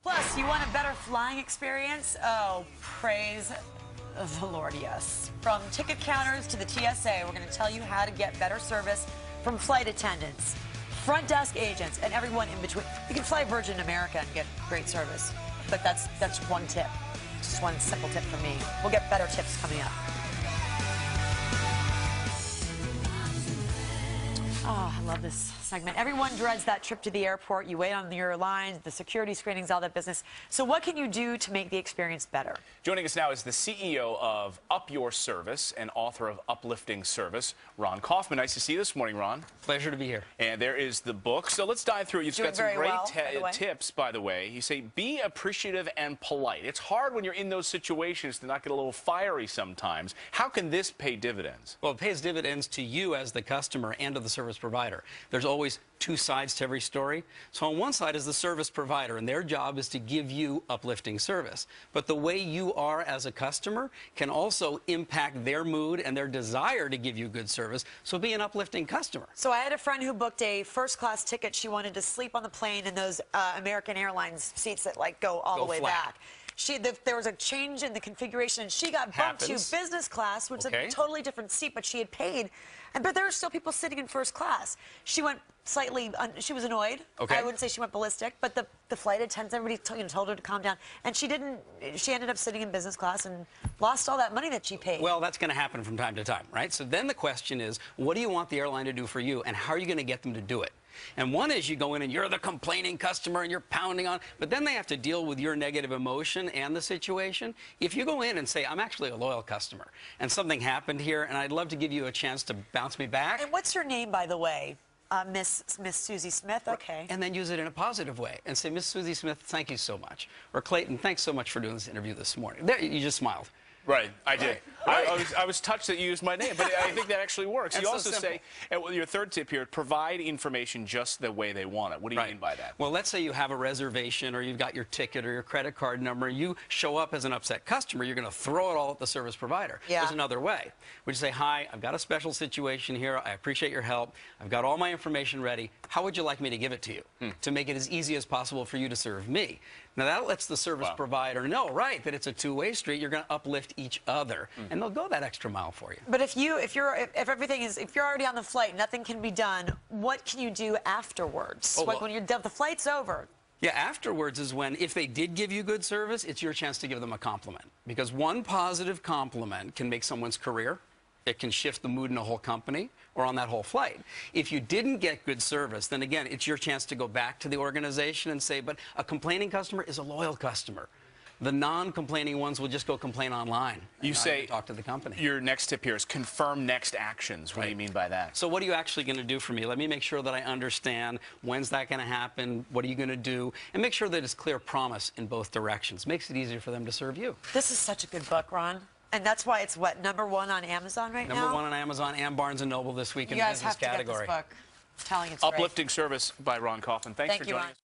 Plus, you want a better flying experience? Oh, praise the Lord, yes. From ticket counters to the TSA, we're going to tell you how to get better service from flight attendants, front desk agents, and everyone in between. You can fly Virgin America and get great service, but that's one tip. Just one simple tip from me. We'll get better tips coming up. Oh, I love this segment. Everyone dreads that trip to the airport. You wait on your lines, the security screenings, all that business. So what can you do to make the experience better? Joining us now is the CEO of Up Your Service and author of Uplifting Service, Ron Kaufman. Nice to see you this morning, Ron. Pleasure to be here. And there is the book. So let's dive through it. You've got some great tips, by the way. You say, be appreciative and polite. It's hard when you're in those situations to not get a little fiery sometimes. How can this pay dividends? Well, it pays dividends to you as the customer and to the service provider. There's always two sides to every story. So on one side is the service provider, and their job is to give you uplifting service. But the way you are as a customer can also impact their mood and their desire to give you good service. So be an uplifting customer. So I had a friend who booked a first-class ticket. She wanted to sleep on the plane in those American Airlines seats that go all the way back. There was a change in the configuration, and she got bumped to business class, which is a totally different seat, but she had paid. But there were still people sitting in first class. She went slightly, she was annoyed. I wouldn't say she went ballistic, but the flight attendants, everybody told her to calm down. And she didn't, she ended up sitting in business class and lost all that money that she paid. Well, that's going to happen from time to time, right? So then the question is, what do you want the airline to do for you, and how are you going to get them to do it? And one is you go in and you're the complaining customer and you're pounding on, but then they have to deal with your negative emotion and the situation. If you go in and say, I'm actually a loyal customer and something happened here and I'd love to give you a chance to bounce me back. And what's your name, by the way? Miss Susie Smith, okay. And then use it in a positive way and say, Miss Susie Smith, thank you so much. Or Clayton, thanks so much for doing this interview this morning. There, you just smiled. Right, I did. I was touched that you used my name, but I think that actually works. You also say, your third tip here, provide information just the way they want it. What do you mean by that? Well, let's say you have a reservation or you've got your ticket or your credit card number. You show up as an upset customer. You're going to throw it all at the service provider. There's another way. We say, hi, I've got a special situation here. I appreciate your help. I've got all my information ready. How would you like me to give it to you to make it as easy as possible for you to serve me? Now, that lets the service provider know, that it's a two-way street. You're going to uplift each other, and they'll go that extra mile for you. But if you're already on the flight, nothing can be done. What can you do afterwards? Like when the flight's over. Yeah, afterwards is when, if they did give you good service, it's your chance to give them a compliment. Because one positive compliment can make someone's career. It can shift the mood in a whole company or on that whole flight. If you didn't get good service, then again, it's your chance to go back to the organization and say, but a complaining customer is a loyal customer. The non-complaining ones will just go complain online. You say, talk to the company. Your next tip here is confirm next actions. What do you mean by that? So what are you actually going to do for me? Let me make sure that I understand when's that going to happen, what are you going to do, and make sure that it's clear promise in both directions. Makes it easier for them to serve you. This is such a good book, Ron. And that's why it's, what, #1 on Amazon right now? #1 on Amazon and Barnes & Noble this week in the business category. You guys have to get this book. I'm telling you, it's Uplifting Service by Ron Kaufman. Thanks for joining us.